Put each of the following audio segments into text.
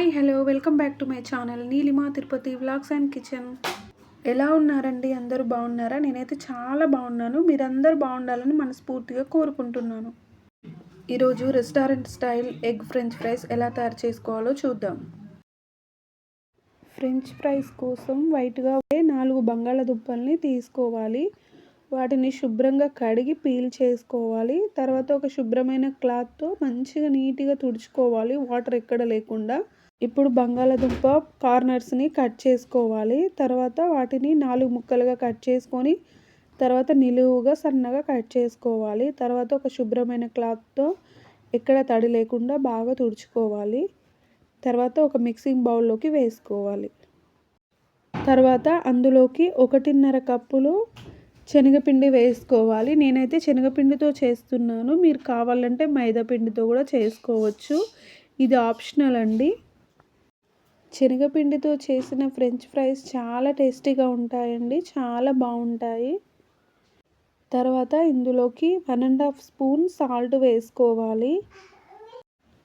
Hi hello welcome back to my channel Neelima Tirupati vlogs and kitchen. ఎలా ఉన్నారండి? అందరూ బాగున్నారా? నేనైతే చాలా బాగున్నాను. మీరందరూ బాగుండాలని మనస్ఫూర్తిగా కోరుకుంటున్నాను. ఈరోజు restaurant style egg French fries ఎలా తయారు చేసుకోవాలో చూద్దాం. ఫ్రెంచ్ ఫ్రైస్ కోసం వైట్గా 4 బంగాళాదుంపల్ని తీసుకోవాలి. వాటిని శుభ్రంగా కడిగి పీల్ చేసుకోవాలి. తర్వాత ఒక శుభ్రమైన క్లాత్తో మంచిగా నీట్గా తుడుచుకోవాలి, వాటర్ ఎక్కడ లేకుండా. ఇప్పుడు బంగాళాదుంప కార్నర్స్ని కట్ చేసుకోవాలి. తర్వాత వాటిని 4 ముక్కలుగా కట్ చేసుకొని తర్వాత నిలువుగా సన్నగా కట్ చేసుకోవాలి. తర్వాత ఒక శుభ్రమైన క్లాత్తో ఎక్కడ తడి లేకుండా బాగా తుడుచుకోవాలి. తర్వాత ఒక మిక్సింగ్ బౌల్లోకి వేసుకోవాలి. తర్వాత అందులోకి 1.5 కప్పులు శనగపిండి వేసుకోవాలి. నేనైతే శనగపిండితో చేస్తున్నాను. మీరు కావాలంటే మైదా పిండితో కూడా చేసుకోవచ్చు. ఇది ఆప్షనల్ అండి. శనగపిండితో చేసిన ఫ్రెంచ్ ఫ్రైస్ చాలా టేస్టీగా ఉంటాయండి, చాలా బాగుంటాయి. తర్వాత ఇందులోకి 1.5 స్పూన్ సాల్ట్ వేసుకోవాలి.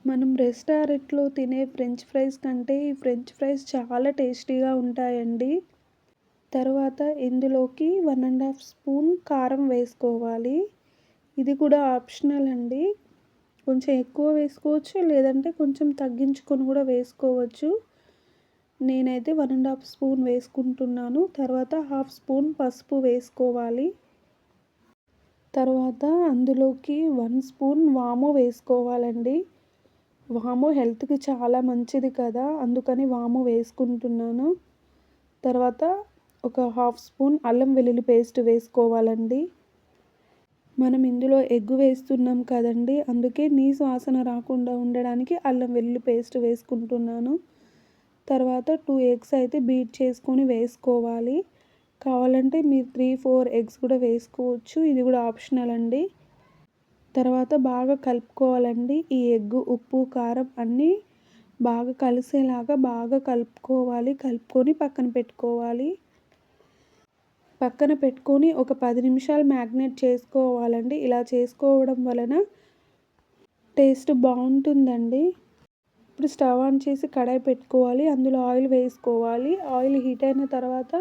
మనం రెస్టారెంట్లో తినే ఫ్రెంచ్ ఫ్రైస్ కంటే ఈ ఫ్రెంచ్ ఫ్రైస్ చాలా టేస్టీగా ఉంటాయండి. తర్వాత ఇందులోకి 1.5 స్పూన్ కారం వేసుకోవాలి. ఇది కూడా ఆప్షనల్ అండి. కొంచెం ఎక్కువ వేసుకోవచ్చు, లేదంటే కొంచెం తగ్గించుకొని కూడా వేసుకోవచ్చు. నేనైతే 1.5 స్పూన్ వేసుకుంటున్నాను. తర్వాత 1/2 స్పూన్ పసుపు వేసుకోవాలి. తర్వాత అందులోకి 1 స్పూన్ వాము వేసుకోవాలండి. వాము హెల్త్కి చాలా మంచిది కదా, అందుకని వాము వేసుకుంటున్నాను. తర్వాత ఒక 1/2 స్పూన్ అల్లం వెల్లుల్లి పేస్ట్ వేసుకోవాలండి. మనం ఇందులో ఎగ్ వేస్తున్నాం కదండి, అందుకే నీసు వాసన రాకుండా ఉండడానికి అల్లం వెల్లుల్లి పేస్ట్ వేసుకుంటున్నాను. తర్వాత 2 ఎగ్స్ అయితే బీట్ చేసుకొని వేసుకోవాలి. కావాలంటే మీరు 3-4 ఎగ్స్ కూడా వేసుకోవచ్చు. ఇది కూడా ఆప్షనల్ అండి. తర్వాత బాగా కలుపుకోవాలండి. ఈ ఎగ్, ఉప్పు, కారం అన్నీ బాగా కలిసేలాగా బాగా కలుపుకోవాలి. కలుపుకొని పక్కన పెట్టుకోవాలి. పక్కన పెట్టుకొని ఒక 10 నిమిషాలు మ్యాగ్నేట్ చేసుకోవాలండి. ఇలా చేసుకోవడం వలన టేస్ట్ బాగుంటుందండి. ఇప్పుడు స్టవ్ ఆన్ చేసి కడాయి పెట్టుకోవాలి. అందులో ఆయిల్ వేసుకోవాలి. ఆయిల్ హీట్ అయిన తర్వాత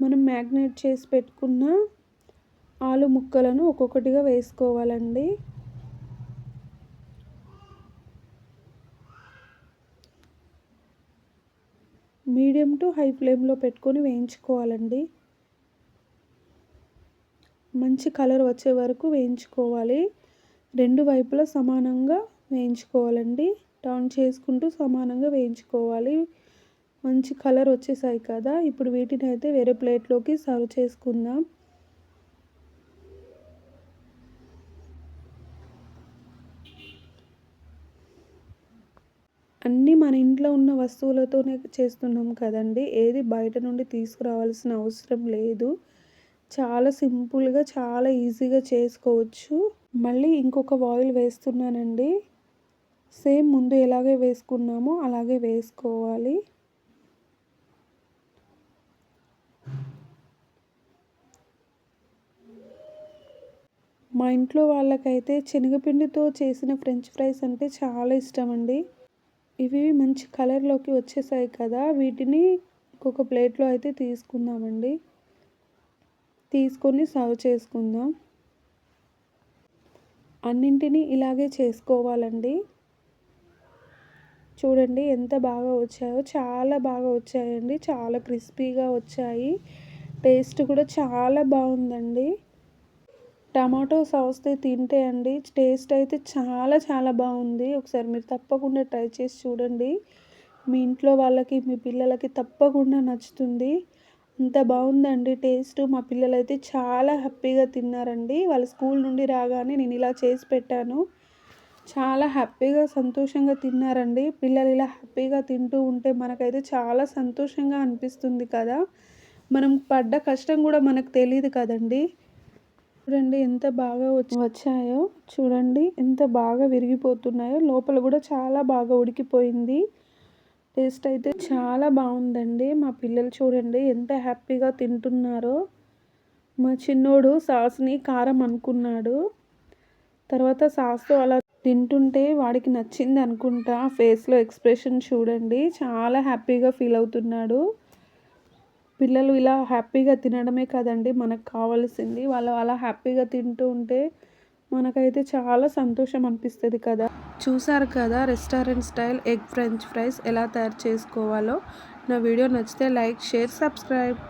మనం మ్యాగ్నేట్ చేసి పెట్టుకున్న ఆలు ముక్కలను ఒక్కొక్కటిగా వేసుకోవాలండి. మీడియం టు హై ఫ్లేమ్లో పెట్టుకొని వేయించుకోవాలండి. మంచి కలర్ వచ్చే వరకు వేయించుకోవాలి. 2 వైపులా సమానంగా వేయించుకోవాలండి. టర్న్ చేసుకుంటూ సమానంగా వేయించుకోవాలి. మంచి కలర్ వచ్చేసాయి కదా, ఇప్పుడు వీటిని అయితే వేరే ప్లేట్లోకి సర్వ్ చేసుకుందాం. అన్నీ మన ఇంట్లో ఉన్న వస్తువులతోనే చేస్తున్నాం కదండి, ఏది బయట నుండి తీసుకురావాల్సిన అవసరం లేదు. చాలా సింపుల్గా, చాలా ఈజీగా చేసుకోవచ్చు. మళ్ళీ ఇంకొక ఆయిల్ వేస్తున్నానండి. సేమ్ ముందు ఎలాగే వేసుకున్నామో అలాగే వేసుకోవాలి. మా ఇంట్లో వాళ్ళకైతే శనగపిండితో చేసిన ఫ్రెంచ్ ఫ్రైస్ అంటే చాలా ఇష్టం అండి. ఇవి మంచి కలర్లోకి వచ్చేసాయి కదా, వీటిని ఇంకొక ప్లేట్లో అయితే తీసుకుందామండి. తీసుకొని సర్వ్ చేసుకుందాం. అన్నింటినీ ఇలాగే చేసుకోవాలండి. చూడండి ఎంత బాగా వచ్చాయో, చాలా బాగా వచ్చాయండి. చాలా క్రిస్పీగా వచ్చాయి. టేస్ట్ కూడా చాలా బాగుందండి. టమాటో సాస్తో తింటే అండి టేస్ట్ అయితే చాలా చాలా బాగుంది. ఒకసారి మీరు తప్పకుండా ట్రై చేసి చూడండి. మీ ఇంట్లో వాళ్ళకి, మీ పిల్లలకి తప్పకుండా నచ్చుతుంది. అంత బాగుందండి టేస్ట్. మా పిల్లలైతే చాలా హ్యాపీగా తిన్నారండి. వాళ్ళ స్కూల్ నుండి రాగానే నేను ఇలా చేసి పెట్టాను. చాలా హ్యాపీగా, సంతోషంగా తిన్నారండి. పిల్లలు ఇలా హ్యాపీగా తింటూ ఉంటే మనకైతే చాలా సంతోషంగా అనిపిస్తుంది కదా. మనం పడ్డ కష్టం కూడా మనకు తెలియదు కదండి. చూడండి ఎంత బాగా వచ్చాయో, చూడండి ఎంత బాగా విరిగిపోతున్నాయో. లోపల కూడా చాలా బాగా ఉడికిపోయింది. టేస్ట్ అయితే చాలా బాగుందండి. మా పిల్లలు చూడండి ఎంత హ్యాపీగా తింటున్నారో. మా చిన్నోడు సాస్ని కారం అనుకున్నాడు. తర్వాత సాస్తో అలా తింటుంటే వాడికి నచ్చింది అనుకుంటా. ఫేస్‌లో ఎక్స్‌ప్రెషన్ చూడండి. చాలా హ్యాపీగా ఫీల్ అవుతున్నాడు. పిల్లలు ఇలా హ్యాపీగా తినడమే కదండీ మనకు కావాల్సింది. వాళ్ళు అలా హ్యాపీగా తింటూ ఉంటే మనకైతే చాలా సంతోషం అనిపిస్తది కదా! చూసారు కదా restaurant style egg French fries ఎలా తయారు చేసుకోవాలో. నా వీడియో నచ్చితే లైక్, షేర్, సబ్స్క్రైబ్.